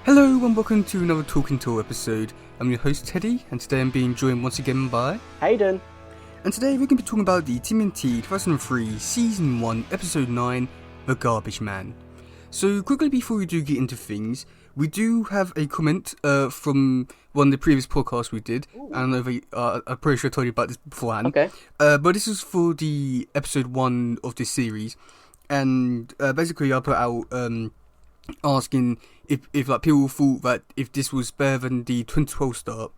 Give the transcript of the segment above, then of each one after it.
Hello and welcome to another Talking Tour episode. I'm your host Teddy, and today I'm being joined once again by Hayden. And today we're going to be talking about the TMNT 2003 Season 1 Episode 9, I Garbageman. So quickly before we do get into things, we do have a comment from one of the previous podcasts we did. Ooh. I don't know if I'm pretty sure I told you about this beforehand. Okay. But this is for the Episode 1 of this series, and basically I put out asking if like people thought that if this was better than the 2012 start.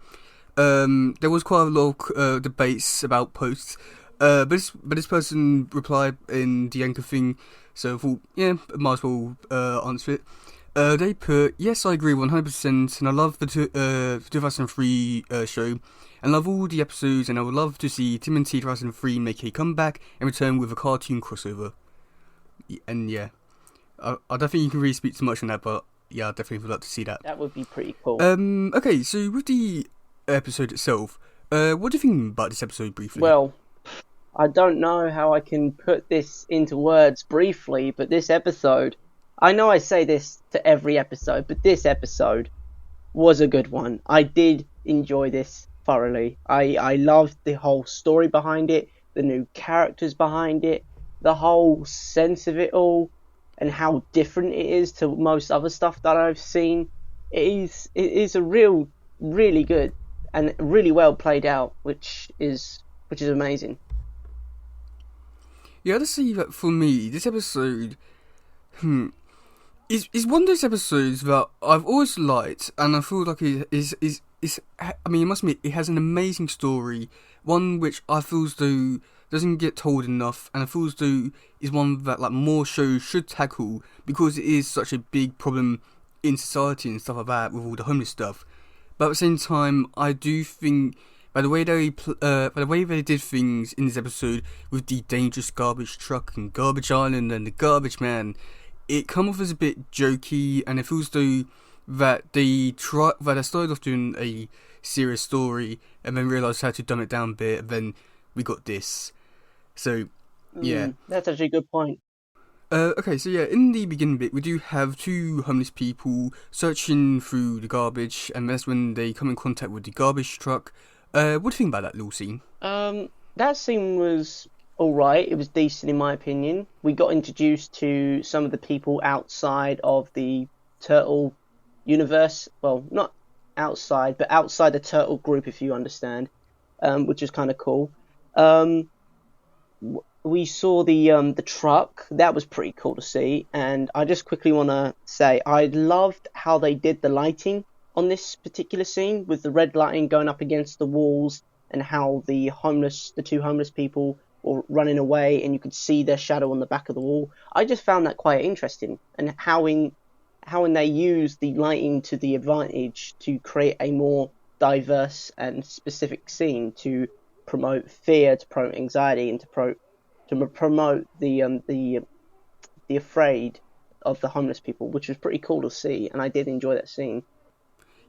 There was quite a lot of debates about posts, but this person replied in the anchor thing, so I thought, yeah, might as well answer it. They put, yes, I agree 100%, and I love the 2003 show, and love all the episodes, and I would love to see TMNT 2003 make a comeback and return with a cartoon crossover. And yeah, I don't think you can really speak too much on that, but yeah, I definitely would like to see that. That would be pretty cool. Okay, so with the episode itself, what do you think about this episode briefly? Well, I don't know how I can put this into words briefly, but this episode, I know I say this to every episode, but this episode was a good one. I did enjoy this thoroughly. I loved the whole story behind it, the new characters behind it, the whole sense of it all, and how different it is to most other stuff that I've seen. It is a really good and really well played out, which is amazing. Yeah, let's see that for me, this episode, is one of those episodes that I've always liked, and I feel like it is. I mean, it must admit, it has an amazing story, one which I feel as though doesn't get told enough, and I feel as though is one that like more shows should tackle, because it is such a big problem in society and stuff like that with all the homeless stuff. But at the same time, I do think by the way they did things in this episode with the dangerous garbage truck and Garbage Island and the Garbage Man, it come off as a bit jokey, and it feels though that they started off doing a serious story and then realised how to dumb it down a bit, and then we got this. So yeah, that's actually a good point. Okay, so yeah, in the beginning bit, we do have two homeless people searching through the garbage, and that's when they come in contact with the garbage truck. What do you think about that little scene? That scene was alright. It was decent in my opinion. We got introduced to some of the people outside of the turtle universe. Well, not outside, but outside the turtle group, if you understand, which is kind of cool. We saw the truck. That was pretty cool to see, and I just quickly want to say I loved how they did the lighting on this particular scene, with the red lighting going up against the walls, and how the two homeless people were running away, and you could see their shadow on the back of the wall. I just found that quite interesting, and how they use the lighting to the advantage to create a more diverse and specific scene to promote fear, to promote anxiety, and to promote the afraid of the homeless people, which was pretty cool to see, and I did enjoy that scene.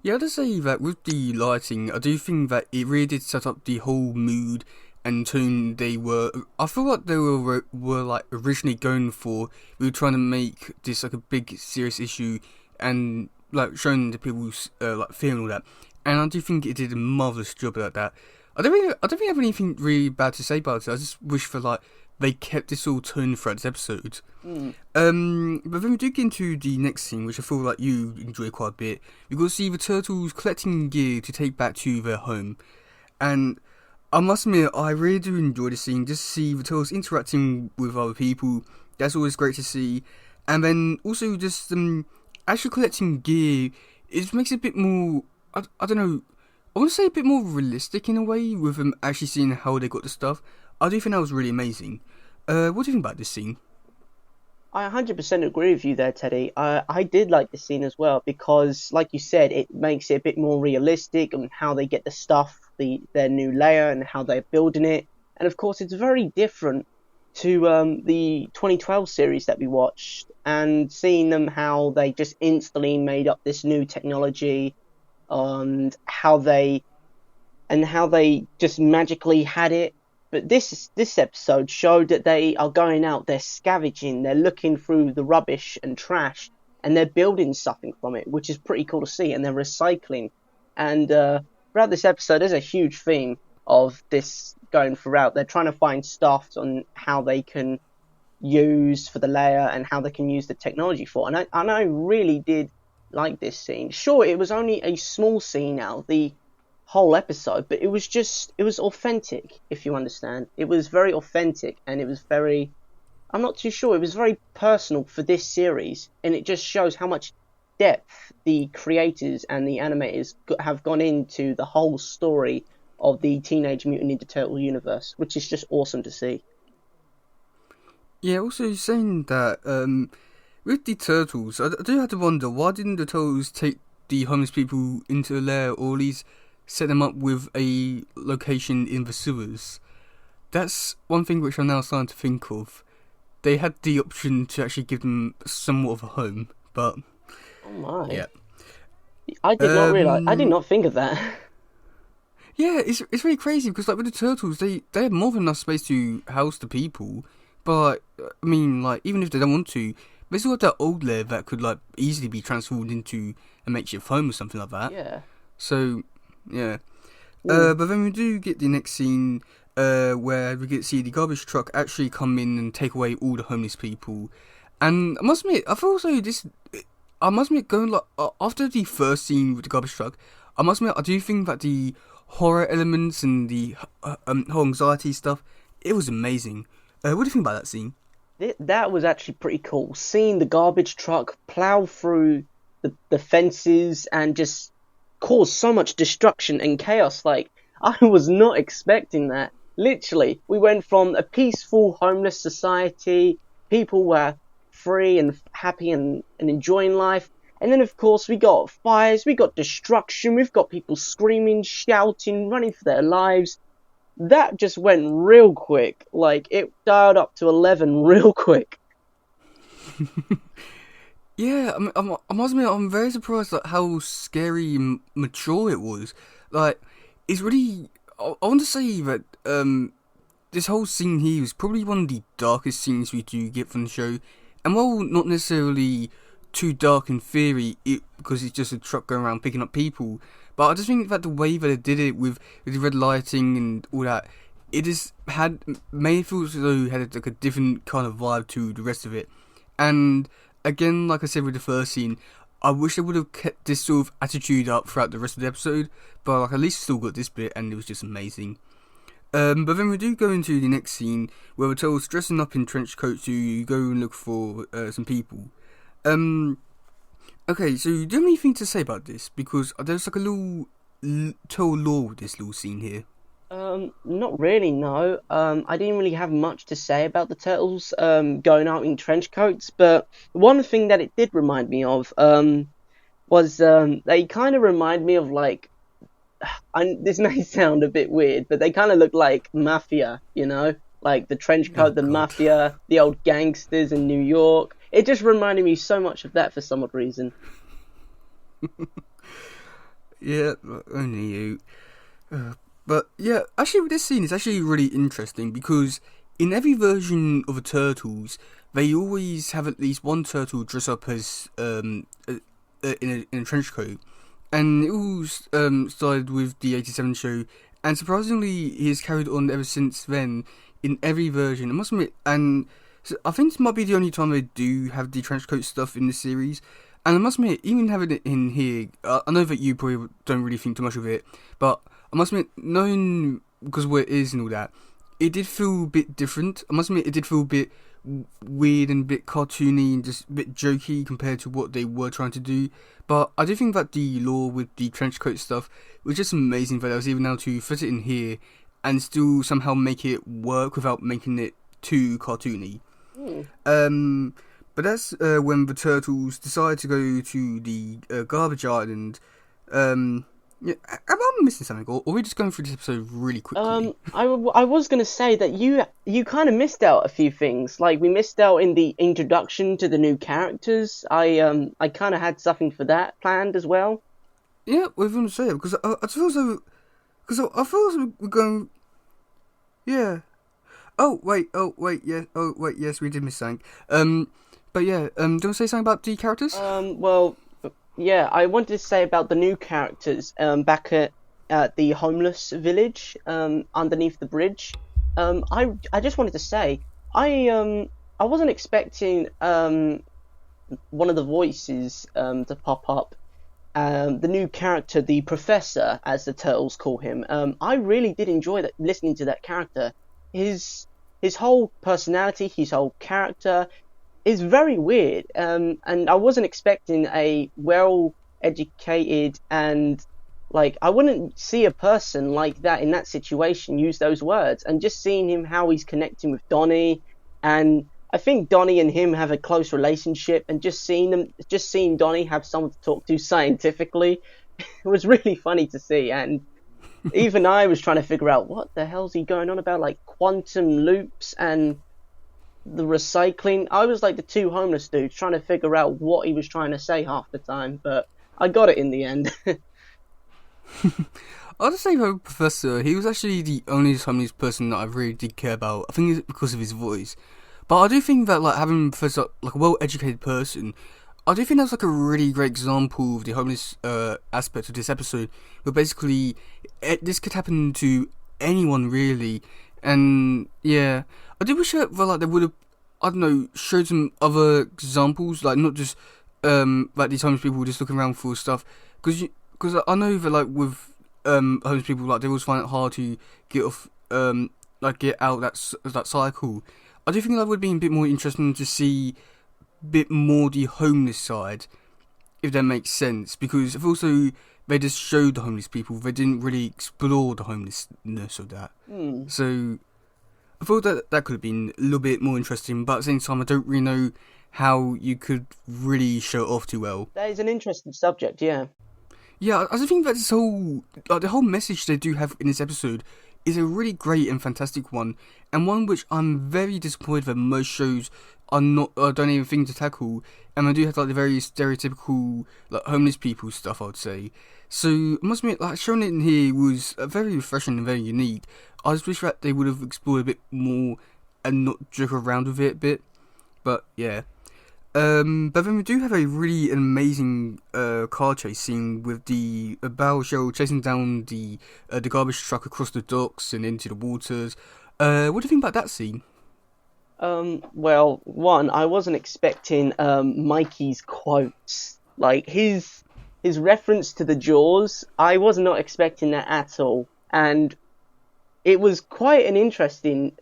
Yeah, I'd say that with the lighting, I do think that it really did set up the whole mood and tone I feel like they were like originally going for. We were trying to make this like a big serious issue, and like showing the people's like fear and all that. And I do think it did a marvellous job at that. I don't think I have anything really bad to say about it. I just wish for like they kept this all tone throughout this episode. But then we do get into the next scene, which I feel like you enjoy quite a bit. We got to see the turtles collecting gear to take back to their home, and I must admit, I really do enjoy the scene. Just to see the turtles interacting with other people, that's always great to see. And then also just actually collecting gear, it makes it a bit more, I don't know, I want to say a bit more realistic in a way, with them actually seeing how they got the stuff. I do think that was really amazing. What do you think about this scene? I 100% agree with you there, Teddy. I did like this scene as well, because, like you said, it makes it a bit more realistic on how they get the stuff, their new layer, and how they're building it. And of course, it's very different to the 2012 series that we watched, and seeing them how they just instantly made up this new technology, and how they just magically had it. But this episode showed that they are going out, they're scavenging, they're looking through the rubbish and trash, and they're building something from it, which is pretty cool to see, and they're recycling. And throughout this episode, there's a huge theme of this going throughout. They're trying to find stuff on how they can use for the layer and how they can use the technology for. And I really did like this scene. Sure, it was only a small scene out of the whole episode, but it was authentic, if you understand. It was very authentic, and it was very, I'm not too sure, it was very personal for this series, and it just shows how much depth the creators and the animators have gone into the whole story of the Teenage Mutant Ninja Turtle universe, which is just awesome to see. Yeah, also saying that with the turtles, I do have to wonder, why didn't the turtles take the homeless people into the lair, or at least set them up with a location in the sewers? That's one thing which I'm now starting to think of. They had the option to actually give them somewhat of a home, but Oh my. yeah. I did not realize. I did not think of that. Yeah, it's really crazy because like with the turtles, they have more than enough space to house the people, but I mean like even if they don't want to, they still have that old lair that could like easily be transformed into a makeshift home or something like that. Yeah. So yeah. Mm. But then we do get the next scene where we get to see the garbage truck actually come in and take away all the homeless people. And I must admit, going like after the first scene with the garbage truck, I must admit I do think that the horror elements and the whole anxiety stuff, it was amazing. What do you think about that scene? That was actually pretty cool. Seeing the garbage truck plow through the fences and just cause so much destruction and chaos. Like, I was not expecting that. Literally, we went from a peaceful, homeless society, people were free and happy and enjoying life. And then, of course, we got fires, we got destruction, we've got people screaming, shouting, running for their lives. That just went real quick. Like, it dialed up to 11 real quick. Yeah, I must admit, I'm very surprised at how scary and mature it was. Like, it's really... I want to say that this whole scene here is probably one of the darkest scenes we do get from the show. And while not necessarily too dark in theory, because it's just a truck going around picking up people, but I just think that the way that they did it with the red lighting and all that, it just made it feel as though it had like a different kind of vibe to the rest of it. And again, like I said with the first scene, I wish they would have kept this sort of attitude up throughout the rest of the episode, but like at least still got this bit, and it was just amazing. But then we do go into the next scene where we're told dressing up in trench coats to go and look for some people. Okay, so do you have anything to say about this? Because there's like a little tell lore with this little scene here. Not really, no. I didn't really have much to say about the turtles going out in trench coats, but one thing that it did remind me of was they kind of remind me of like, this may sound a bit weird, but they kind of look like mafia, you know? Like the trench coat, the mafia, the old gangsters in New York. It just reminded me so much of that for some odd reason. Yeah, only you. But yeah, actually with this scene, it's actually really interesting because in every version of the Turtles, they always have at least one turtle dress up as in a trench coat. And it all started with the 87 show, and surprisingly, he has carried on ever since then in every version. I must admit, and so I think this might be the only time they do have the trench coat stuff in this series. And I must admit, even having it in here, I know that you probably don't really think too much of it, but I must admit, knowing because where it is and all that, it did feel a bit different. I must admit, it did feel a bit weird and a bit cartoony and just a bit jokey compared to what they were trying to do. But I do think that the lore with the trench coat stuff was just amazing that I was even able to fit it in here and still somehow make it work without making it too cartoony. But that's when the turtles decide to go to the garbage island. Yeah, am I missing something, or are we just going through this episode really quickly? I was gonna say that you kind of missed out a few things. Like we missed out in the introduction to the new characters. I kind of had something for that planned as well. Yeah, we're going to say it because I feel so. Because I feel as we're going. Yeah. Oh wait. Yes, we did miss something. But yeah, do you want to say something about the characters? Well, yeah, I wanted to say about the new characters back at the homeless village underneath the bridge. I just wanted to say I wasn't expecting one of the voices to pop up. The new character, the Professor, as the turtles call him. I really did enjoy that, listening to that character. His whole personality, his whole character is very weird. And I wasn't expecting a well-educated and like I wouldn't see a person like that in that situation use those words. And just seeing him how he's connecting with Donnie, and I think Donnie and him have a close relationship, and just seeing Donnie have someone to talk to scientifically, it was really funny to see. And even I was trying to figure out what the hell's he going on about, like quantum loops and the recycling. I was like the two homeless dudes trying to figure out what he was trying to say half the time, but I got it in the end. I'll just say about Professor, he was actually the only homeless person that I really did care about. I think it's because of his voice. But I do think that like having Professor, like a well-educated person, I do think that's like a really great example of the homeless aspect of this episode. Where basically, this could happen to anyone really, and yeah, I do wish that like they would have, I don't know, showed some other examples, like not just like these homeless people just looking around for stuff, because I know that like with homeless people, like they always find it hard to get off like get out that cycle. I do think that would be a bit more interesting to see a bit more the homeless side, if that makes sense. Because if also they just showed the homeless people, they didn't really explore the homelessness of that. So I thought that could have been a little bit more interesting, but at the same time I don't really know how you could really show it off too well. That is an interesting subject, yeah. Yeah, I just think that this whole, like the whole message they do have in this episode is a really great and fantastic one, and one which I'm very disappointed that most shows are not, don't even think to tackle, and they do have like the very stereotypical like homeless people stuff, I would say. So I must admit, like showing it in here was very refreshing and very unique. I just wish that they would have explored a bit more and not joke around with it a bit, but yeah. But then we do have a really amazing car chase scene with the barrel shell chasing down the garbage truck across the docks and into the waters. What do you think about that scene? Well, one, I wasn't expecting Mikey's quotes, like his reference to the Jaws. I was not expecting that at all, and it was quite an interesting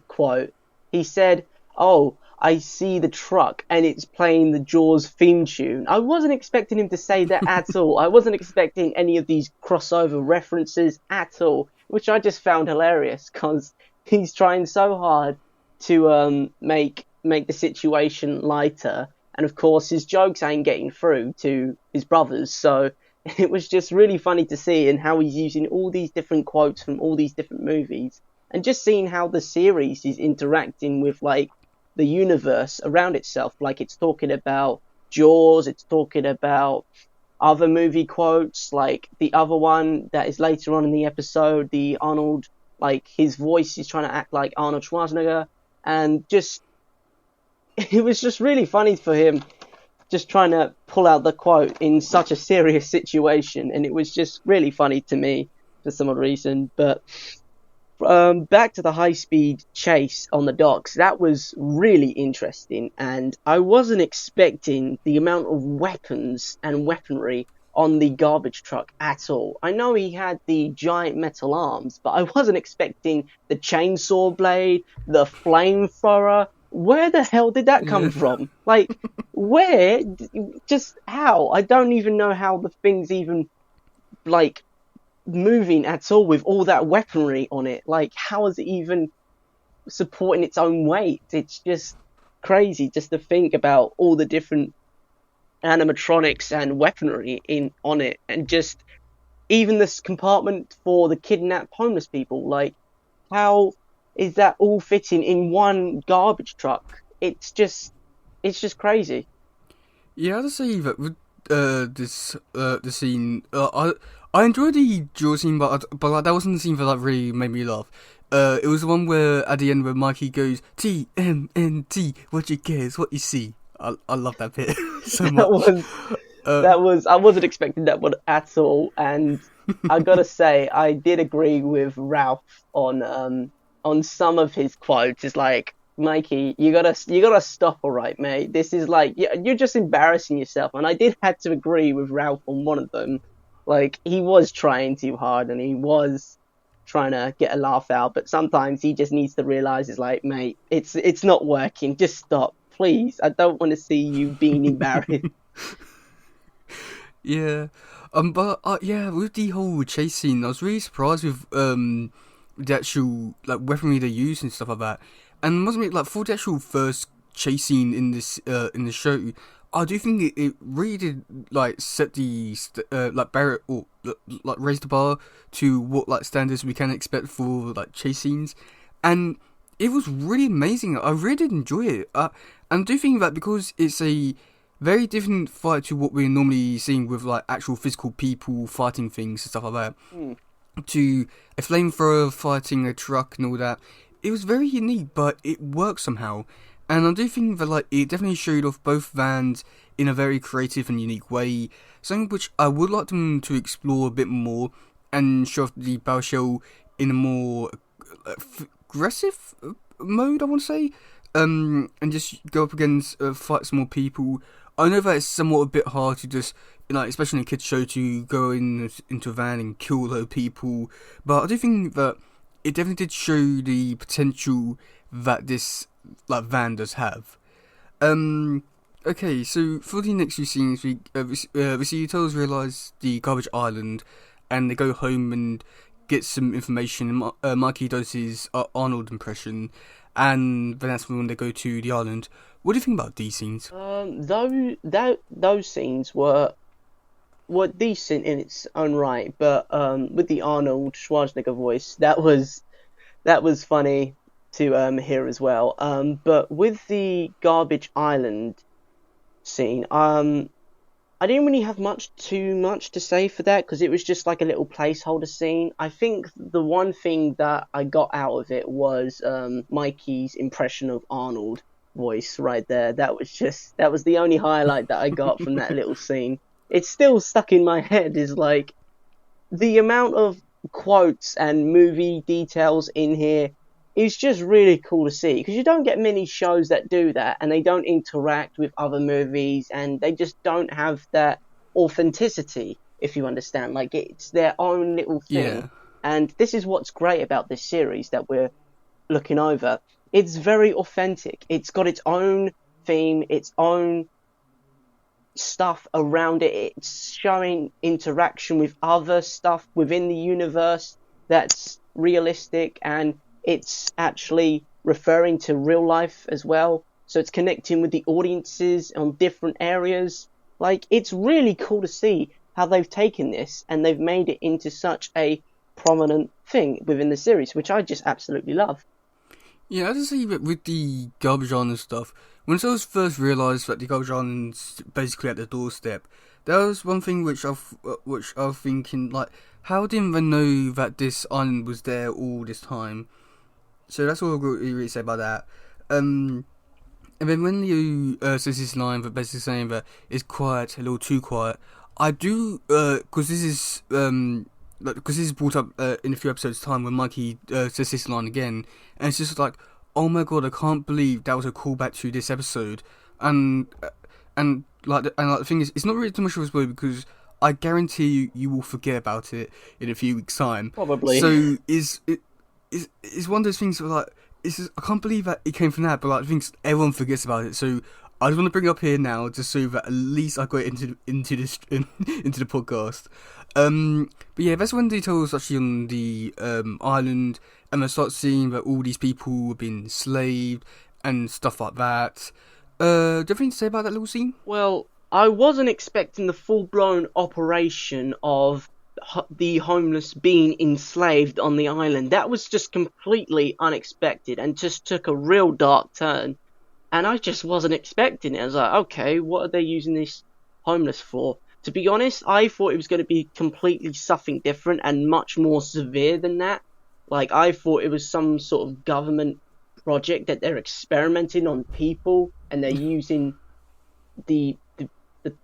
quote. He said, "Oh, I see the truck and it's playing the Jaws theme tune." I wasn't expecting him to say that at all. I wasn't expecting any of these crossover references at all, which I just found hilarious because he's trying so hard to make the situation lighter, and of course his jokes ain't getting through to his brothers. So it was just really funny to see, and how he's using all these different quotes from all these different movies, and just seeing how the series is interacting with like the universe around itself. Like it's talking about Jaws, it's talking about other movie quotes, like the other one that is later on in the episode, the Arnold, like his voice is trying to act like Arnold Schwarzenegger, and just it was just really funny for him just trying to pull out the quote in such a serious situation, and it was just really funny to me for some odd reason. But back to the high-speed chase on the docks, that was really interesting, and I wasn't expecting the amount of weapons and weaponry on the garbage truck at all. I know he had the giant metal arms, but I wasn't expecting the chainsaw blade, the flamethrower. Where the hell did that come from? Like, where? Just how? I don't even know how the thing's even, like, moving at all with all that weaponry on it. Like, how is it even supporting its own weight? It's just crazy just to think about all the different animatronics and weaponry on it, and just even this compartment for the kidnapped homeless people. Like, how is that all fitting in one garbage truck? It's just crazy. Yeah, I'd say that with the scene, I enjoyed the Jaws scene, but like, that wasn't the scene that like really made me laugh. It was the one where at the end where Mikey goes TMNT, what you care is what you see. I love that bit so That much. was Uh, that was I wasn't expecting that one at all, and I gotta say I did agree with Ralph on some of his quotes. It's like, Mikey, you gotta stop, all right, mate. This is like, you're just embarrassing yourself, and I did have to agree with Ralph on one of them. Like, he was trying too hard, and he was trying to get a laugh out, but sometimes he just needs to realize, it's like, mate, it's not working. Just stop, please. I don't want to see you being embarrassed. yeah, but yeah, with the whole chase scene, I was really surprised with the actual like weaponry they use and stuff like that. And must admit, like for the actual first chase scene in the show, I do think it really did like set the like barrier or like raise the bar to what like standards we can expect for like chase scenes, and it was really amazing. I really did enjoy it. And I do think that because it's a very different fight to what we're normally seeing with like actual physical people fighting things and stuff like that, Mm. to a flamethrower fighting a truck and all that. It was very unique, but it worked somehow. And I do think that like it definitely showed off both vans in a very creative and unique way. Something which I would like them to explore a bit more and show off the Bow Shell in a more aggressive mode, I want to say. And just go up against fight some more people. I know that it's somewhat a bit hard to just, like, especially in a kids show, to go into a van and kill those people. But I do think that it definitely did show the potential that this like van does have. Okay, so for the next few scenes, we see Turtles realise the garbage island, and they go home and get some information. And Mikey does his Arnold impression, and then that's when they go to the island. What do you think about these scenes? Those scenes were decent in its own right, but with the Arnold Schwarzenegger voice, that was funny to hear as well. But with the Garbage Island scene, I didn't really have too much to say for that, because it was just like a little placeholder scene. I think the one thing that I got out of it was Mikey's impression of Arnold voice right there. That was the only highlight that I got from that little scene. It's still stuck in my head, is like the amount of quotes and movie details in here is just really cool to see, because you don't get many shows that do that, and they don't interact with other movies, and they just don't have that authenticity, if you understand. Like, it's their own little thing. Yeah, And this is what's great about this series that we're looking over. It's very authentic. It's got its own theme, its own stuff around it. It's showing interaction with other stuff within the universe that's realistic, and it's actually referring to real life as well. So it's connecting with the audiences on different areas. Like, it's really cool to see how they've taken this and they've made it into such a prominent thing within the series, which I just absolutely love. yeah. I just say that with the garbage island stuff, when I was first realised that the garbage island's basically at the doorstep, that was one thing which I was thinking, like, how didn't they know that this island was there all this time? So that's all I really say about that. And then when Leo says this line, that basically saying that it's quiet, a little too quiet, I do, because this is because this is brought up in a few episodes' time when Mikey says this line again, and it's just like, oh my god, I can't believe that was a callback to this episode, and the thing is, it's not really too much of a spoiler, because I guarantee you will forget about it in a few weeks' time. Probably. So is one of those things where, like, it's just, I can't believe that it came from that, but like, I think everyone forgets about it. So I just want to bring it up here now, just so that at least I got it into this into the podcast. But yeah, that's when they tell us actually on the island, and they start seeing that all these people have been enslaved and stuff like that. Do you have anything to say about that little scene? Well, I wasn't expecting the full-blown operation of the homeless being enslaved on the island. That was just completely unexpected and just took a real dark turn. And I just wasn't expecting it. I was like, okay, what are they using this homeless for? To be honest, I thought it was going to be completely something different and much more severe than that. Like, I thought it was some sort of government project that they're experimenting on people, and they're using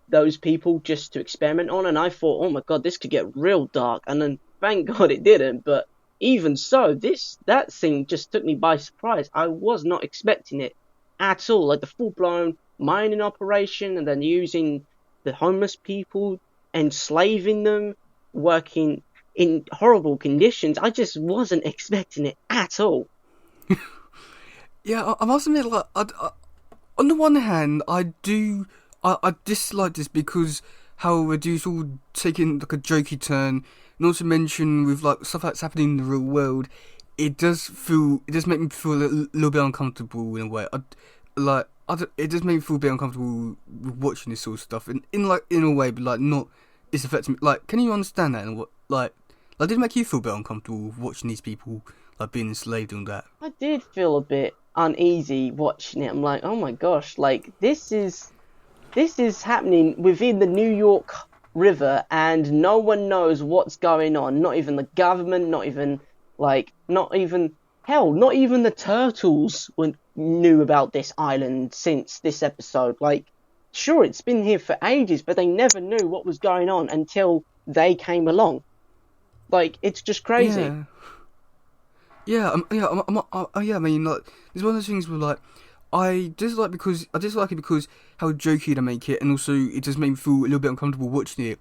those people just to experiment on, and I thought, oh my god, this could get real dark, and then thank God it didn't. But even so, that scene just took me by surprise. I was not expecting it at all, like the full blown mining operation, and then using the homeless people, enslaving them, working in horrible conditions. I just wasn't expecting it at all. Yeah, I must admit, like, on the one hand, I dislike this because how it is all taking like a jokey turn, and also mention with like stuff that's happening in the real world, it does make me feel a little bit uncomfortable in a way. It does make me feel a bit uncomfortable with watching this sort of stuff, and in a way, but like not, it's affecting me. Like, can you understand that? And what did it make you feel a bit uncomfortable watching these people like being enslaved and all that? I did feel a bit uneasy watching it. I'm like, oh my gosh, like this is happening within the New York River, and no one knows what's going on. Not even the government, not even hell, not even the turtles knew about this island since this episode. Like, sure, it's been here for ages, but they never knew what was going on until they came along. Like, it's just crazy. Yeah. Yeah, yeah. I mean, like, it's one of those things where, like, I dislike it because how jokey they make it, and also it does make me feel a little bit uncomfortable watching it.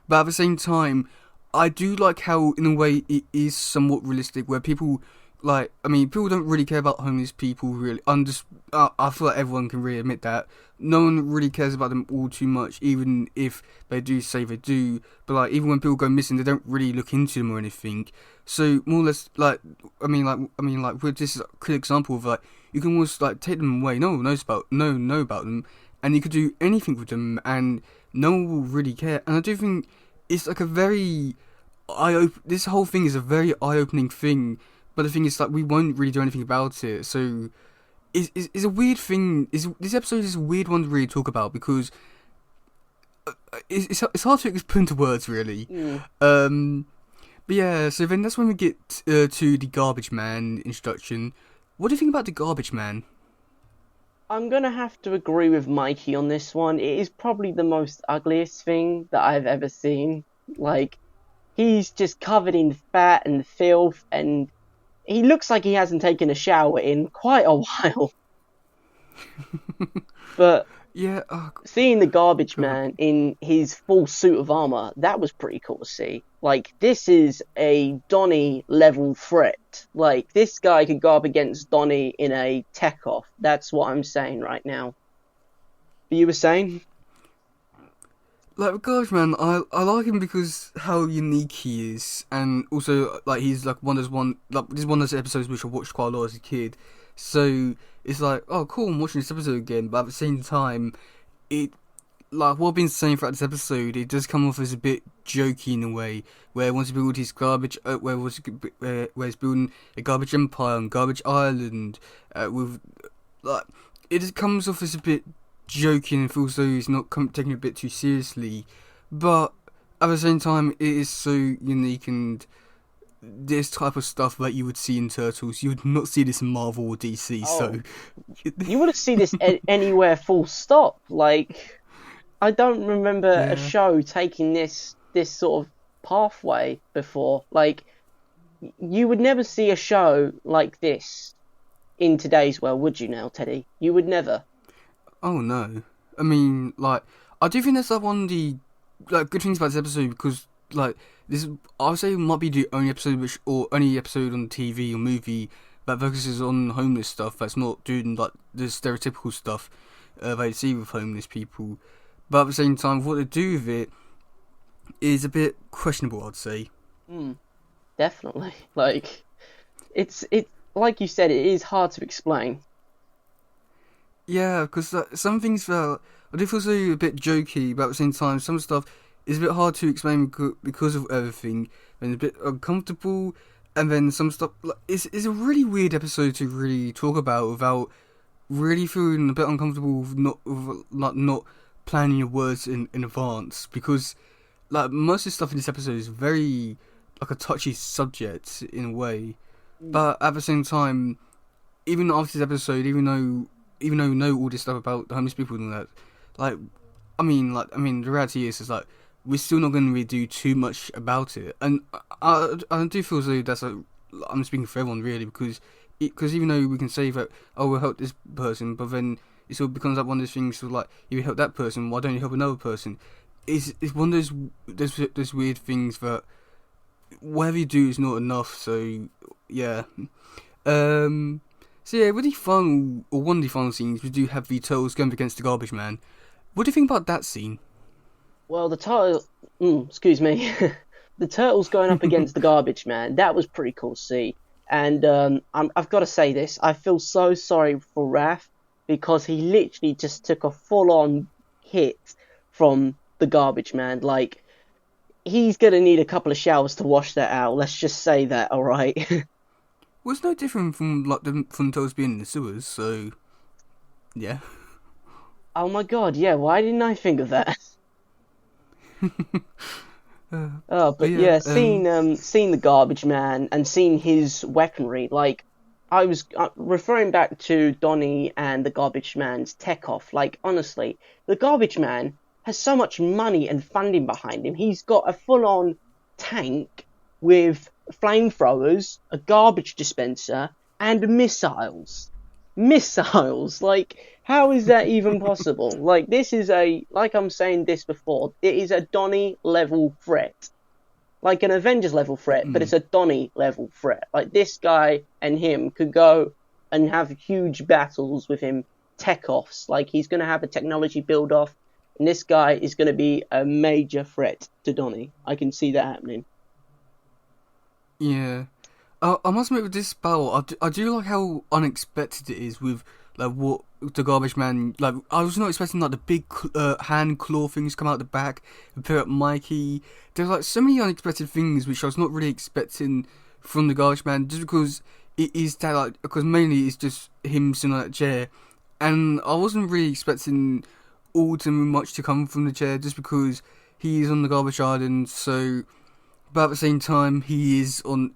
But at the same time, I do like how, in a way, it is somewhat realistic, where people, like, I mean, people don't really care about homeless people, really. I feel like everyone can really admit that. No one really cares about them all too much, even if they do say they do. But, like, even when people go missing, they don't really look into them or anything. So, more or less, like, with this clear example of, like, you can almost, like, take them away. No one knows about them, and you could do anything with them, and no one will really care. And I do think it's like a very this whole thing is a very eye-opening thing. But the thing is, like, we won't really do anything about it. So it's a weird thing. This episode is a weird one to really talk about because it's hard to put into words, really. Mm. But yeah, so then that's when we get to the Garbage Man introduction. What do you think about the Garbage Man? I'm gonna have to agree with Mikey on this one. It is probably the most ugliest thing that I've ever seen. Like, he's just covered in fat and filth, and he looks like he hasn't taken a shower in quite a while. But Yeah, seeing the Garbage God. Man in his full suit of armor, that was pretty cool to see. Like, this is a Donnie level threat. Like, this guy could go up against Donnie in a tech off. That's what I'm saying right now. But you were saying? Like, Garbage Man, I like him because how unique he is, and also, like, he's like this is one of those episodes which I watched quite a lot as a kid. So it's like, oh, cool, I'm watching this episode again. But at the same time, it, like, what I've been saying throughout this episode, it does come off as a bit jokey in a way, where once he build his garbage, where he's building a garbage empire on Garbage Island, with, like, it just comes off as a bit joking and feels though he's not taking it a bit too seriously. But at the same time, it is so unique, and this type of stuff that you would see in Turtles, you would not see this in Marvel or DC. Oh, So you wouldn't see this anywhere full stop. Like, I don't remember a yeah. show taking this sort of pathway before. Like, you would never see a show like this in today's world, would you now, Teddy? You would never. Oh no. I mean, like, I do think that's like one of the, like, good things about this episode, because, like, this, I would say, it might be the only episode only episode on TV or movie that focuses on homeless stuff. That's not doing, like, the stereotypical stuff they see with homeless people. But at the same time, what they do with it is a bit questionable, I'd say. Mm, definitely. Like, it like you said, it is hard to explain. Yeah, because some things that I do feel so a bit jokey, but at the same time, some stuff is a bit hard to explain because of everything, and a bit uncomfortable. And then some stuff, like, it's a really weird episode to really talk about without really feeling a bit uncomfortable with not planning your words in advance, because, like, most of the stuff in this episode is very, like, a touchy subject in a way. Mm. But at the same time, even after this episode, even though we know all this stuff about the homeless people and all that, like, the reality is like we're still not going to really do too much about it, and I do feel as though I'm speaking for everyone really, because even though we can say that, oh, we'll help this person, but then it sort of becomes like one of those things of like, if you help that person, why don't you help another person? It's one of those weird things that whatever you do is not enough. So yeah. So yeah, with the final, or one of the final scenes, we do have the turtles going against the garbage man. What do you think about that scene? Well, the turtle, excuse me, the turtles going up against the garbage man. That was pretty cool to see. And I've got to say this, I feel so sorry for Raph because he literally just took a full-on hit from the garbage man. Like, he's gonna need a couple of showers to wash that out. Let's just say that, all right? Well, it's no different from like from turtles being in the sewers. So yeah. Oh my god, yeah. Why didn't I think of that? Oh, But but yeah. yeah, seeing the garbage man and seeing his weaponry, like I was referring back to Donnie and the garbage man's tech off. Like honestly, the garbage man has so much money and funding behind him. He's got a full-on tank with flamethrowers, a garbage dispenser, and missiles. Missiles, like how is that even possible? Like this is like I'm saying this before, it is a Donnie level threat, like an Avengers level threat, but it's a Donnie level threat. Like this guy and him could go and have huge battles with him, tech offs. Like he's gonna have a technology build off, and this guy is gonna be a major threat to Donnie. I can see that happening. Yeah. I must admit with this battle, I do like how unexpected it is with like what the garbage man. Like I was not expecting like the big hand claw things come out the back and pick up Mikey. There's like so many unexpected things which I was not really expecting from the garbage man, just because it is that like because mainly it's just him sitting on that chair, and I wasn't really expecting all too much to come from the chair just because he is on the garbage island. So but at the same time, he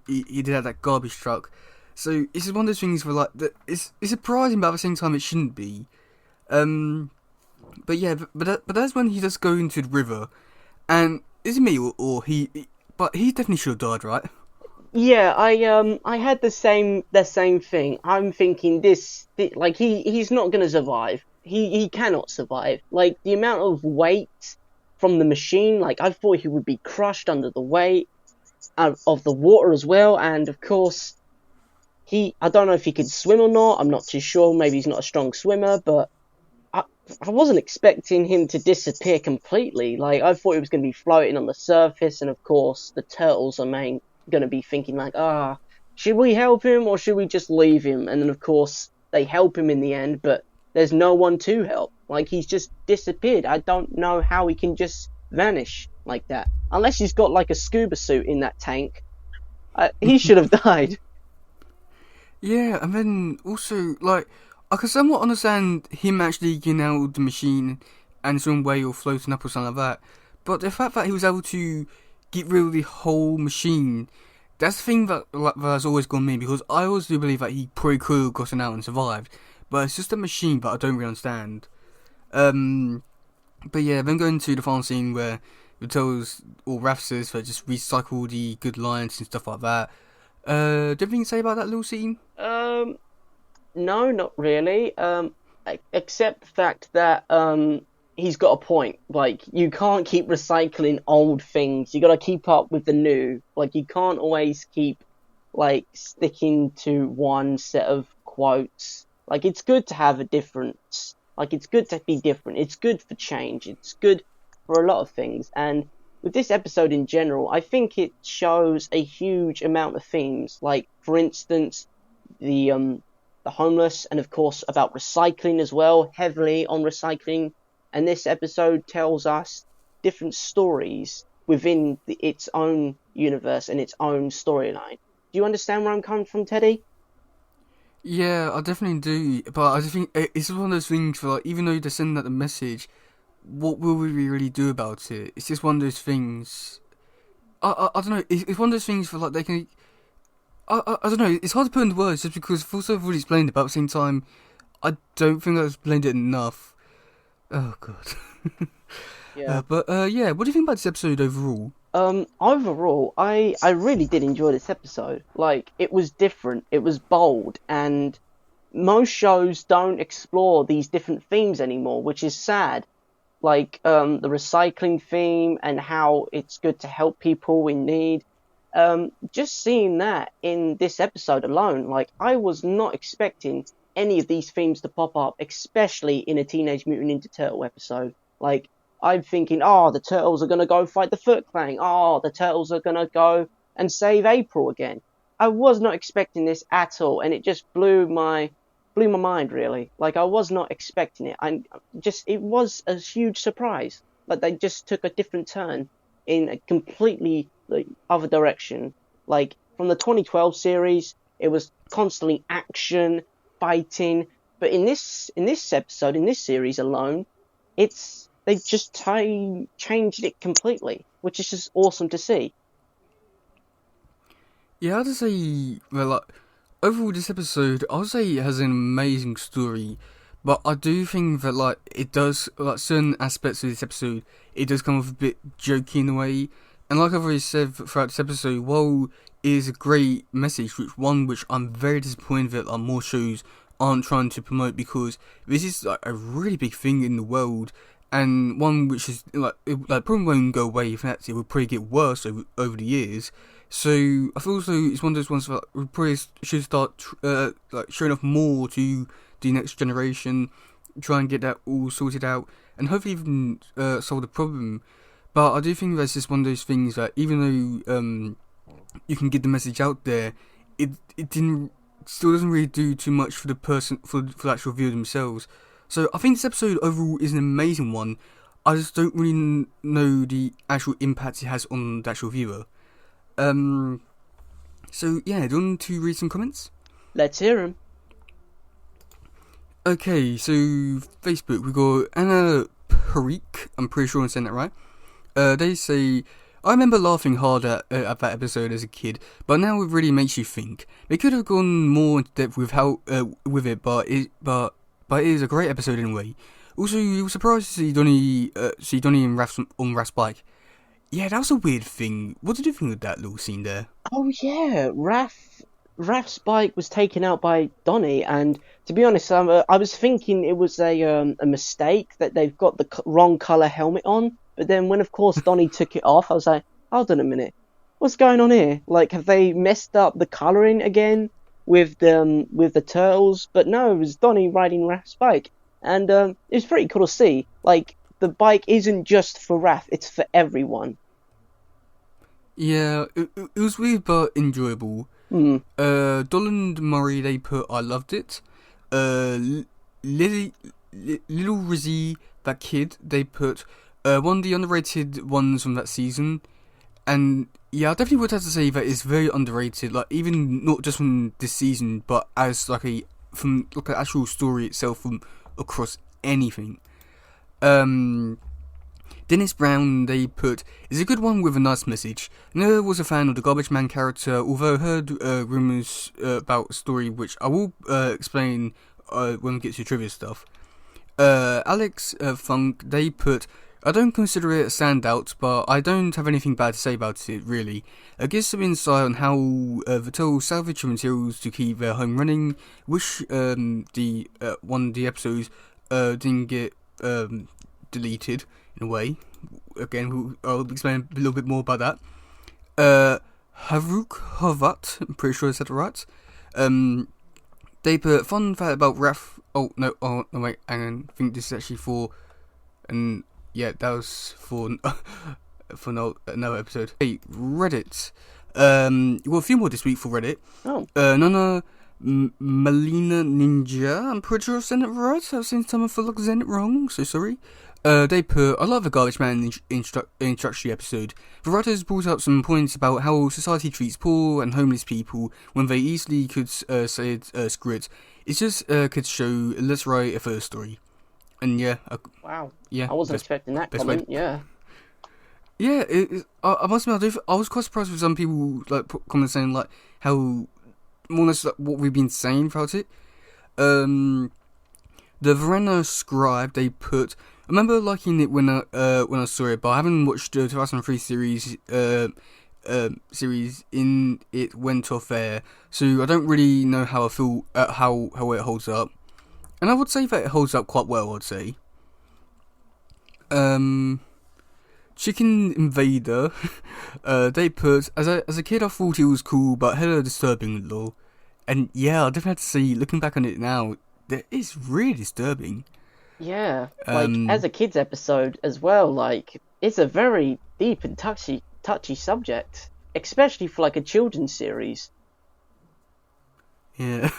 did have that garbage truck. So it's just one of those things where like it's surprising, but at the same time it shouldn't be. Um, but yeah, but that's when he does go into the river, and is it me or he? But he definitely should have died, right? Yeah, I had the same thing. I'm thinking like he's not gonna survive. He cannot survive. Like the amount of weight from the machine, like I thought he would be crushed under the weight of the water as well. And of course, I don't know if he could swim or not. I'm not too sure. Maybe he's not a strong swimmer, but I I wasn't expecting him to disappear completely. Like I thought he was going to be floating on the surface, and of course the turtles are going to be thinking like, should we help him or should we just leave him? And then of course they help him in the end, but there's no one to help. Like he's just disappeared. I don't know how he can just vanish like that, unless he's got like a scuba suit in that tank. He should have died. Yeah, and then also like I can somewhat understand him actually getting out of the machine and some way or floating up or something like that. But the fact that he was able to get rid of the whole machine, that's the thing that has always gone me, because I always do believe that he probably could have gotten out and survived. But it's just a machine that I don't really understand. But yeah, then going to the final scene where it tells all Raph says that just recycle the good lines and stuff like that. Do you have anything to say about that little scene? No, not really. Except the fact that he's got a point. Like you can't keep recycling old things. You got to keep up with the new. Like you can't always keep like sticking to one set of quotes. Like it's good to have a difference. Like it's good to be different. It's good for change. It's good for a lot of things. And with this episode in general, I think it shows a huge amount of themes. Like for instance, the homeless, and of course about recycling as well, heavily on recycling. And this episode tells us different stories within its own universe and its own storyline. Do you understand where I'm coming from, Teddy? Yeah, I definitely do. But I just think it's one of those things where, like, even though they're sending out the message, what will we really do about it? It's just one of those things. I don't know. It's one of those things for like they can. I don't know. It's hard to put into words just because full I've already explained it, but at the same time, I don't think I've explained it enough. Oh god. Yeah. Yeah. What do you think about this episode overall? Overall, I really did enjoy this episode. Like, it was different, it was bold, and most shows don't explore these different themes anymore, which is sad. Like, the recycling theme and how it's good to help people in need. Just seeing that in this episode alone, like, I was not expecting any of these themes to pop up, especially in a Teenage Mutant Ninja Turtle episode. Like, I'm thinking, oh, the turtles are gonna go fight the Foot Clan. Oh, the turtles are gonna go and save April again. I was not expecting this at all, and it just blew my mind really. Like, I was not expecting it. It was a huge surprise. Like, they just took a different turn in a completely like other direction. Like, from the 2012 series, it was constantly action, fighting, but in this episode, in this series alone, it's they just changed it completely, which is just awesome to see. Yeah, I'd say, well, like, overall, this episode, I would say it has an amazing story, but I do think that, like, it does, like, certain aspects of this episode, it does come off a bit jokey in a way, and like I've already said throughout this episode, while it is a great message, which I'm very disappointed that, like, more shows aren't trying to promote, because this is, like, a really big thing in the world, and one which is, like, probably won't go away. In fact, it will probably get worse over the years. So I feel also it's one of those ones that we probably should start like showing off more to the next generation, try and get that all sorted out, and hopefully even solve the problem. But I do think that's just one of those things that even though you can get the message out there, it didn't still doesn't really do too much for the person for the actual viewer themselves. So I think this episode overall is an amazing one. I just don't really know the actual impact it has on the actual viewer. So yeah, do you want to read some comments? Let's hear him. Okay, so Facebook, we got Anna Parik, I'm pretty sure I'm saying that right. They say, I remember laughing hard at that episode as a kid, but now it really makes you think. They could have gone more into depth with it, but it is a great episode anyway. Also, you were surprised to see Donnie and Raph's on Raph's bike. Yeah, that was a weird thing. What did you think of that little scene there? Oh yeah, Raph's bike was taken out by Donnie, and to be honest, I was thinking it was a mistake that they've got the wrong color helmet on. But then when, of course, Donnie took it off, I was like, hold on a minute, what's going on here? Like, have they messed up the coloring again with the turtles? But no, it was Donnie riding Raph's bike, and it was pretty cool to see. Like, the bike isn't just for Raph; it's for everyone. Yeah, it was weird but enjoyable. Dolan Murray, they put, I loved it. Little Rizzy, that kid, they put, one of the underrated ones from that season. And yeah, I definitely would have to say that it's very underrated. Like, even not just from this season, but as from an actual story itself, from across anything. Dennis Brown, they put, is a good one with a nice message. Never was a fan of the Garbageman character, although I heard rumours about a story which I will explain when we get to trivia stuff. Alex Funk, they put, I don't consider it a standout, but I don't have anything bad to say about it, really. It gives some insight on how Vittel salvaged materials to keep their home running, which one of the episodes didn't get deleted, in a way. Again, I'll explain a little bit more about that. Haruk Hovat, I'm pretty sure I said it right. They put, fun fact about Raph. Oh no, wait, hang on. I think this is actually for, and yeah, that was for another episode. Hey, Reddit. Well, a few more this week for Reddit. Oh. Nana Melina Ninja. I'm pretty sure I said it right. I've seen someone feel like saying it wrong, so sorry. They put, I love the Garbageman introductory episode. The writers brought up some points about how society treats poor and homeless people when they easily could say screw it. It's just could show, let's write a first story. And yeah. Wow. Yeah. I wasn't expecting that comment, yeah. Yeah, I must admit, I was quite surprised with some people, like, comments saying, like, how, more or less, like, what we've been saying about it. The Verena Scribe, they put, remember liking it when I saw it, but I haven't watched the 2003 series in it went off air, so I don't really know how I feel how it holds up. And I would say that it holds up quite well. I'd say. Chicken Invader. They put as a kid I thought it was cool, but hella disturbing, lol. And yeah, I definitely have to say, looking back on it now, that is really disturbing. Yeah, like as a kids episode as well, like it's a very deep and touchy subject, especially for like a children's series. Yeah.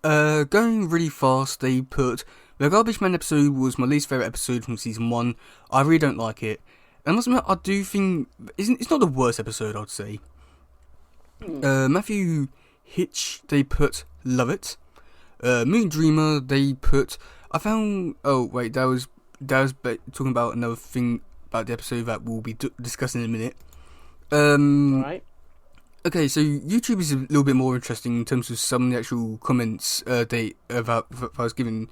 Going really fast, they put the Garbageman episode was my least favourite episode from season 1. I really don't like it. And I must admit, I do think it's not the worst episode, I'd say. Matthew Hitch, they put love it. Moon Dreamer, they put I found. Oh wait, that was talking about another thing about the episode that we'll be discussing in a minute. Alright. Okay, so YouTube is a little bit more interesting in terms of some of the actual comments that I was given.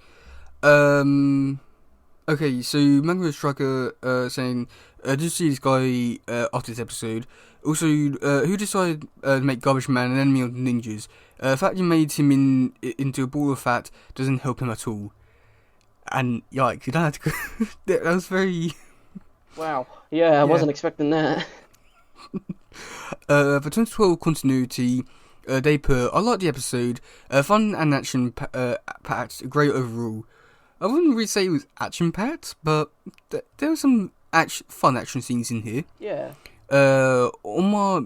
Okay, so Mango Striker saying, did you see this guy after this episode? Also, who decided to make Garbage Man an enemy of the ninjas? The fact you made him into a ball of fat doesn't help him at all. And yikes, you don't have to go. That was very. Wow. Yeah, I wasn't expecting that. For 2012 continuity, they put, I like the episode, fun and action packed, great overall. I wouldn't really say it was action packed, but there were some fun action scenes in here. Yeah. Omar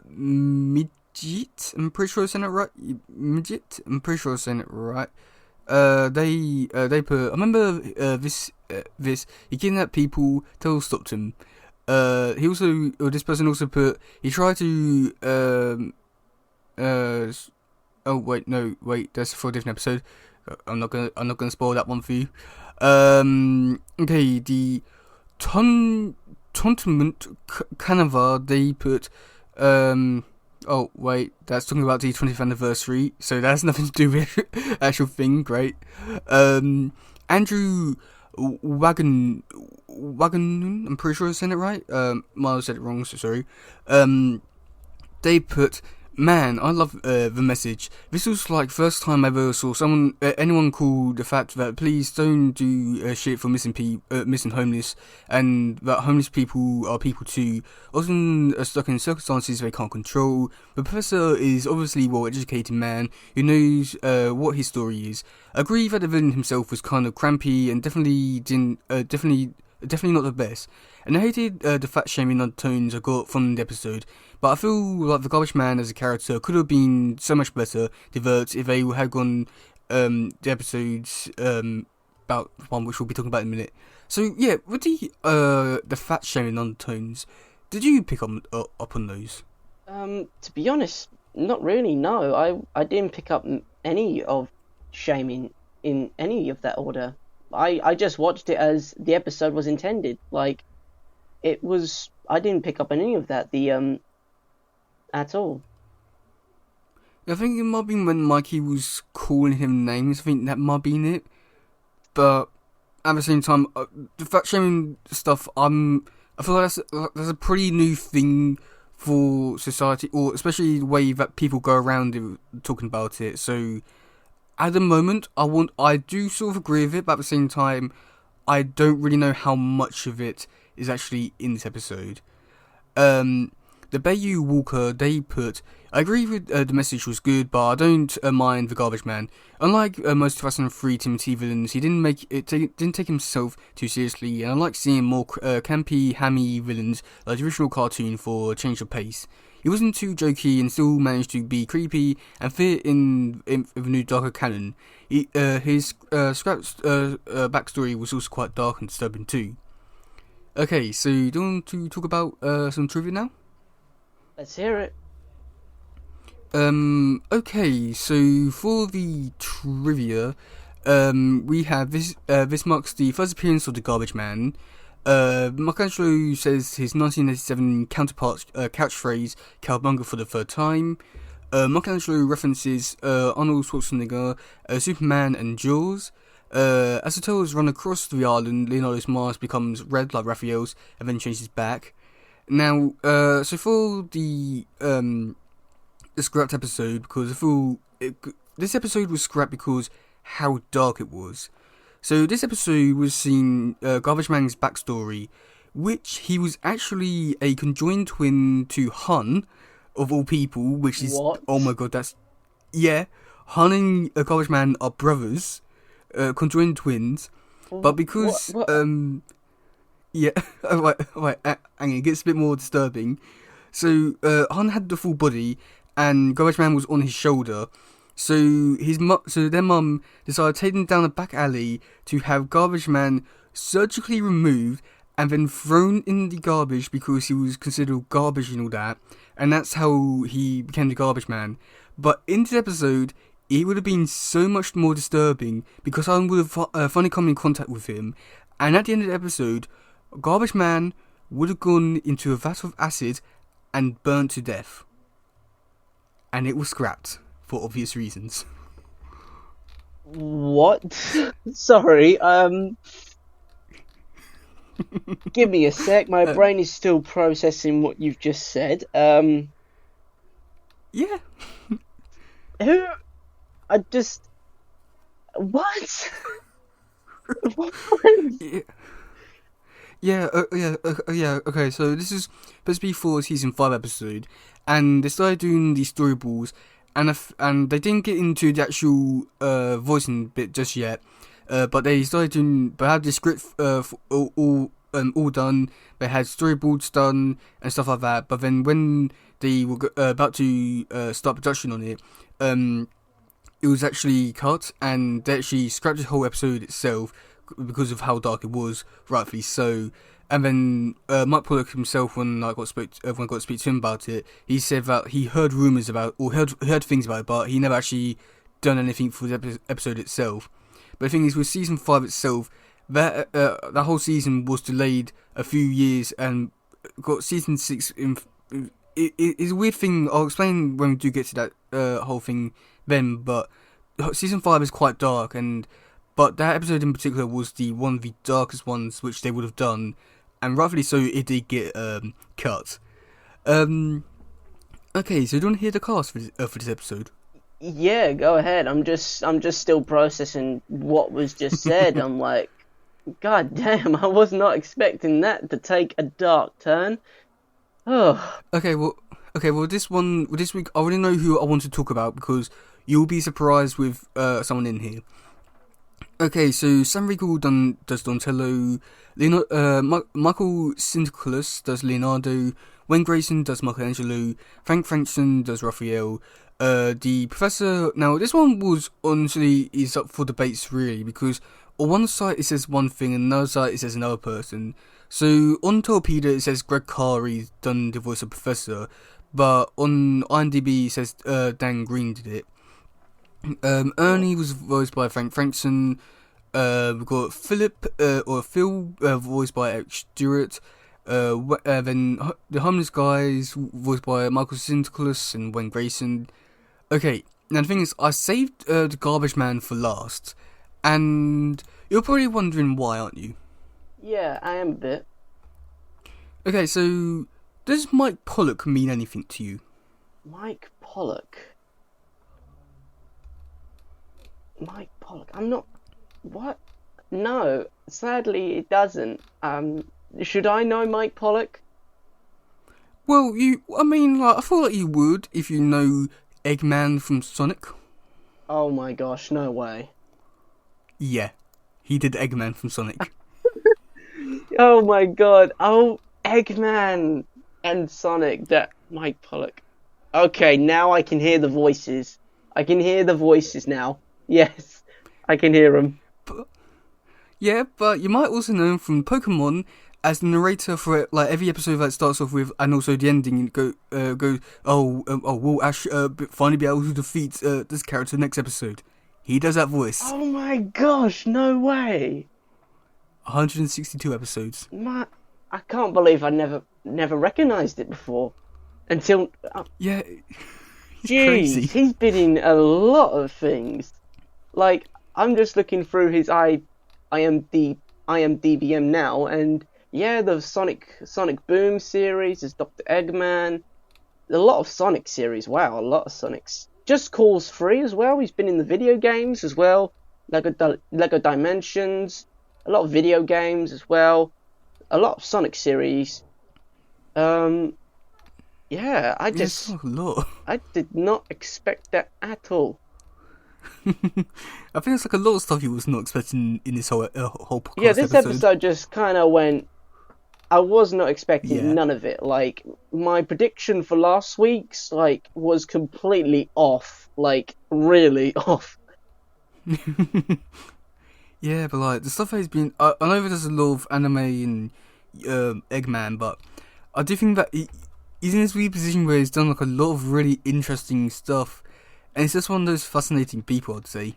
Midget, I'm pretty sure I said it right. Midget, I'm pretty sure I said it right. They put, I remember this. He kidnapped people till stopped him. He also, this person also put, he tried to, oh wait, no, wait, that's for a different episode. I'm not gonna spoil that one for you. Okay, the Tontament Canava, they put, oh wait, that's talking about the 20th anniversary, so that has nothing to do with actual thing, great. Andrew Wagon, I'm pretty sure I said it right. Miles said it wrong, so sorry. They put, man, I love the message. This was like first time I ever saw anyone call the fact that please don't do shit for missing homeless, and that homeless people are people too, often stuck in circumstances they can't control. The professor is obviously a well-educated man who knows what his story is. I agree that the villain himself was kind of crampy and definitely not the best. And I hated the fat-shaming undertones I got from the episode, but I feel like the Garbage Man as a character could have been so much better developed if they had gone the episodes about one which we'll be talking about in a minute. So yeah, with the fat-shaming undertones, did you pick up on those? To be honest, not really. No, I didn't pick up any of shaming in any of that order. I just watched it as the episode was intended. Like, it was. I didn't pick up on any of that. At all. I think it might have been when Mikey was calling him names. I think that might have been it. But at the same time, the fat shaming stuff. I feel like that's a pretty new thing for society, or especially the way that people go around it, talking about it. So at the moment, I do sort of agree with it, but at the same time, I don't really know how much of it is actually in this episode. The Bayou Walker, they put, I agree with the message was good, but I don't mind the Garbage Man. Unlike most 2003 Timothy villains, he didn't take himself too seriously, and I like seeing more campy, hammy villains like the original cartoon for a change of pace. He wasn't too jokey and still managed to be creepy and fit in with a new darker canon. His Scrap's backstory was also quite dark and disturbing too. Okay, so do you want to talk about some trivia now? Let's hear it. Okay, so for the trivia, we have this. This marks the first appearance of the Garbage Man. Michelangelo says his 1987 counterpart catchphrase "Cowabunga" for the third time. Michelangelo references Arnold Schwarzenegger, Superman, and Jaws. As the turtles run across the island, Leonardo's mask becomes red like Raphael's, and then changes back. Now, so for the scrapped episode, because this episode was scrapped because how dark it was. So this episode was seeing Garbageman's backstory, which he was actually a conjoined twin to Hun, of all people, which is... What? Oh my god, that's... Yeah, Hun and Garbageman are brothers, conjoined twins, but because... What? Yeah, right, hang on, it gets a bit more disturbing. So, Han had the full body, and Garbageman was on his shoulder. So their mum decided to take him down a back alley to have Garbageman surgically removed and then thrown in the garbage because he was considered garbage and all that. And that's how he became the Garbageman. But in this episode, it would have been so much more disturbing because I would have finally come in contact with him. And at the end of the episode, Garbageman would have gone into a vat of acid and burnt to death. And it was scrapped, for obvious reasons. What? Sorry, give me a sec, my brain is still processing what you've just said. Yeah. Who? What? What? Yeah. Okay, so this is supposed to be for season 5 episode, and they started doing these storyboards, and they didn't get into the actual voicing bit just yet. But they started doing. They had the script all done. They had storyboards done and stuff like that. But then when they were about to start production on it, it was actually cut, and they actually scrapped the whole episode itself because of how dark it was, rightfully so. And then Mike Pollock himself, when I got to speak to him about it, he said that he heard rumours about, or heard things about it, but he never actually done anything for the episode itself. But the thing is, with season 5 itself, that whole season was delayed a few years, and got season 6 in. It's a weird thing. I'll explain when we do get to that whole thing then. But season 5 is quite dark, but that episode in particular was one of the darkest ones which they would have done, and rightfully so. It did get cut. Okay, so do you want to hear the cast for this episode? Yeah, go ahead. I'm just still processing what was just said. I'm like, God damn, I was not expecting that to take a dark turn. Oh. Okay, well, this week I already know who I want to talk about because you'll be surprised with someone in here. Okay, so Sam Riegel does Donatello, Michael Sinterklaas does Leonardo, Wayne Grayson does Michelangelo, Frank Frankson does Raphael. The Professor, now this one was honestly is up for debates really, because on one side it says one thing and another side it says another person. So on Torpedo it says Greg Carey's done the voice of Professor, but on IMDb it says Dan Green did it. Ernie was voiced by Frank Frankson. We've got Phil, voiced by Eric Stewart. Then the Homeless Guys, voiced by Michael Sinterklaas and Wayne Grayson. Okay, now the thing is, I saved the Garbage Man for last, and you're probably wondering why, aren't you? Yeah, I am a bit. Okay, so does Mike Pollock mean anything to you? Mike Pollock. I'm not... What? No, sadly it doesn't. Should I know Mike Pollock? Well, I feel like you would if you know Eggman from Sonic. Oh my gosh, no way. Yeah, he did Eggman from Sonic. Oh my god, oh, Eggman and Sonic, that Mike Pollock. Okay, now I can hear the voices. I can hear the voices now. Yes, I can hear them. But you might also know him from Pokemon as the narrator for like every episode that starts off with, and also the ending will Ash finally be able to defeat this character next episode. He does that voice. Oh my gosh, no way. 162 episodes. I can't believe I never recognised it before. Until... yeah, Jeez, he's been in a lot of things. Like, I'm just looking through his IMDb now, and yeah, the Sonic Boom series, there's Dr. Eggman, a lot of Sonic series. Wow, a lot of Sonics. Just Cause 3 as well. He's been in the video games as well. Lego Dimensions, a lot of video games as well. A lot of Sonic series. Yeah, It's not a lot. I did not expect that at all. I think it's like a lot of stuff you was not expecting in this whole podcast. Yeah, this episode just kind of went. I was not expecting none of it. Like, my prediction for last week's was completely off. Like, really off. Yeah, but like the stuff that has been, I know there's a lot of anime and Eggman, but I do think that he's in this weird position where he's done like a lot of really interesting stuff, and it's just one of those fascinating people, I'd say.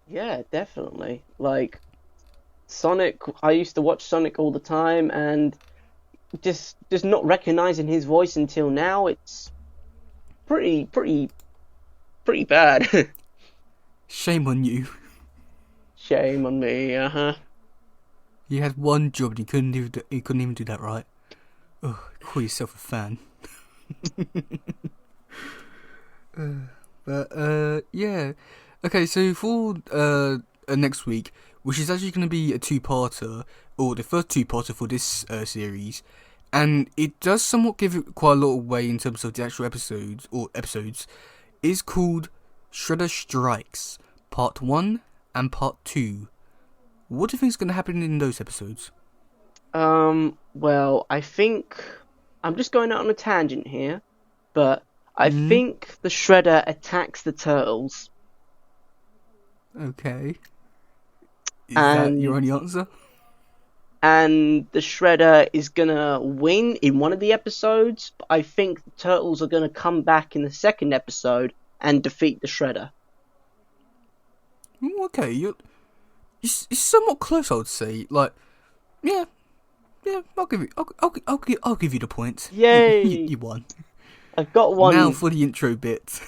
Yeah, definitely. Like, Sonic, I used to watch Sonic all the time, and just not recognizing his voice until now, it's pretty bad. Shame on you. Shame on me, You had one job and you couldn't even do that right. Ugh, call yourself a fan. Yeah. Okay, so for next week, which is actually going to be a two-parter, or the first two-parter for this series, and it does somewhat give it quite a lot away in terms of the actual episodes, is called Shredder Strikes, Part 1 and Part 2. What do you think is going to happen in those episodes? Well, I think I'm just going out on a tangent here, but I think the Shredder attacks the turtles. Okay. Is that your only answer? And the Shredder is gonna win in one of the episodes, but I think the turtles are gonna come back in the second episode and defeat the Shredder. Okay, you're somewhat close, I would say. Like, yeah, I'll give you the point. Yay! You won. I've got one. Now for the intro bit.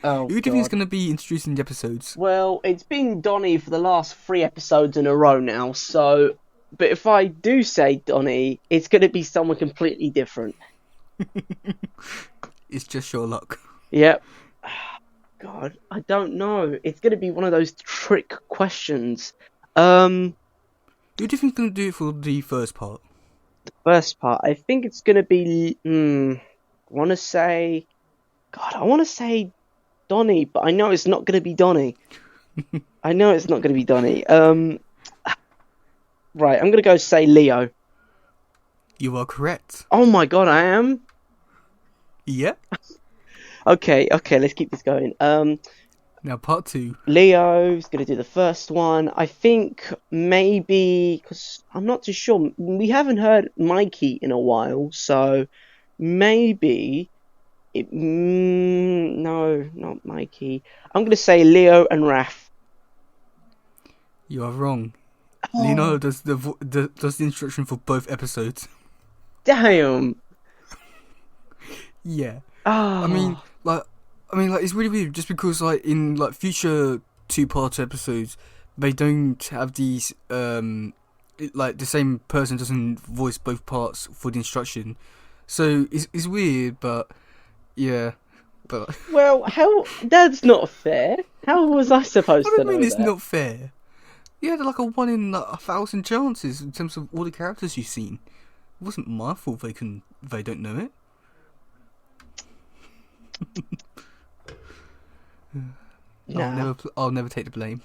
Oh, who do you think is going to be introducing the episodes? Well, it's been Donnie for the last 3 episodes in a row now, so... But if I do say Donnie, it's going to be someone completely different. It's just your luck. Yep. God, I don't know. It's going to be one of those trick questions. Who do you think is going to do it for the first part? The first part, I think it's going to be... I want to say Donnie, but I know it's not going to be Donnie. Right, I'm going to go say Leo. You are correct. Oh my god, I am? Yeah. Okay, let's keep this going. Now part 2. Leo's going to do the first one. I think maybe... Because I'm not too sure. We haven't heard Mikey in a while, so maybe... No, not Mikey. I'm going to say Leo and Raph. You are wrong. Oh. Leonardo does the instruction for both episodes. Damn. Yeah. Oh. I mean, it's really weird just because, in future 2-part episodes, they don't have these, the same person doesn't voice both parts for the instruction. So, it's weird, but, yeah. But well, that's not fair. How was I supposed to know that? What do you mean it's not fair? You had a 1 in 1,000 chances in terms of all the characters you've seen. It wasn't my fault they don't know it. Nah. I'll never take the blame.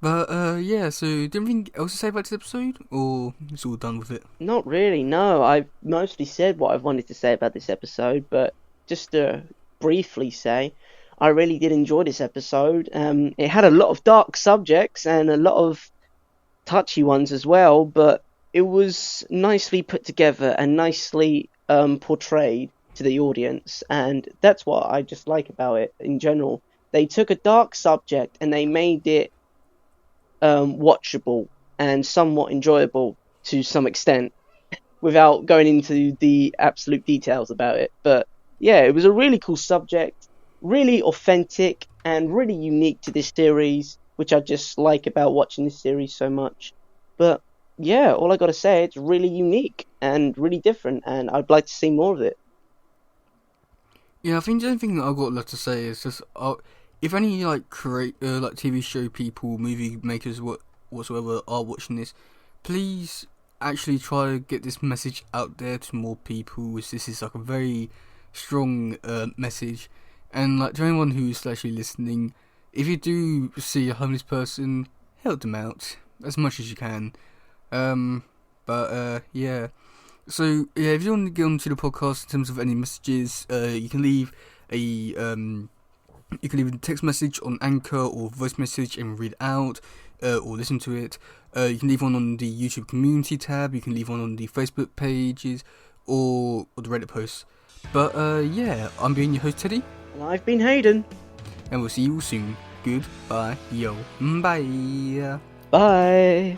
But yeah, so do you have anything else to say about this episode, or it's all done with it? Not really, no. I've mostly said what I've wanted to say about this episode, but just to briefly say, I really did enjoy this episode. It had a lot of dark subjects and a lot of touchy ones as well, but it was nicely put together and nicely portrayed to the audience, and that's what I just like about it in general. They took a dark subject and they made it watchable and somewhat enjoyable to some extent without going into the absolute details about it. But yeah, it was a really cool subject, really authentic, and really unique to this series, which I just like about watching this series so much. But yeah, all I got to say, it's really unique and really different, and I'd like to see more of it. Yeah, I think the only thing that I've got left to say is just if any like TV show people, movie makers, whatsoever are watching this, please actually try to get this message out there to more people. As this is like a very strong message, and like to anyone who's actually listening, if you do see a homeless person, help them out as much as you can. Yeah. So yeah, if you want to get onto the podcast in terms of any messages, you can leave a text message on Anchor or voice message and read it out, or listen to it. You can leave one on the YouTube community tab. You can leave one on the Facebook pages or the Reddit posts. But yeah, I'm being your host Teddy, And I've been Hayden. and we'll see you soon. Goodbye, yo, bye. Bye.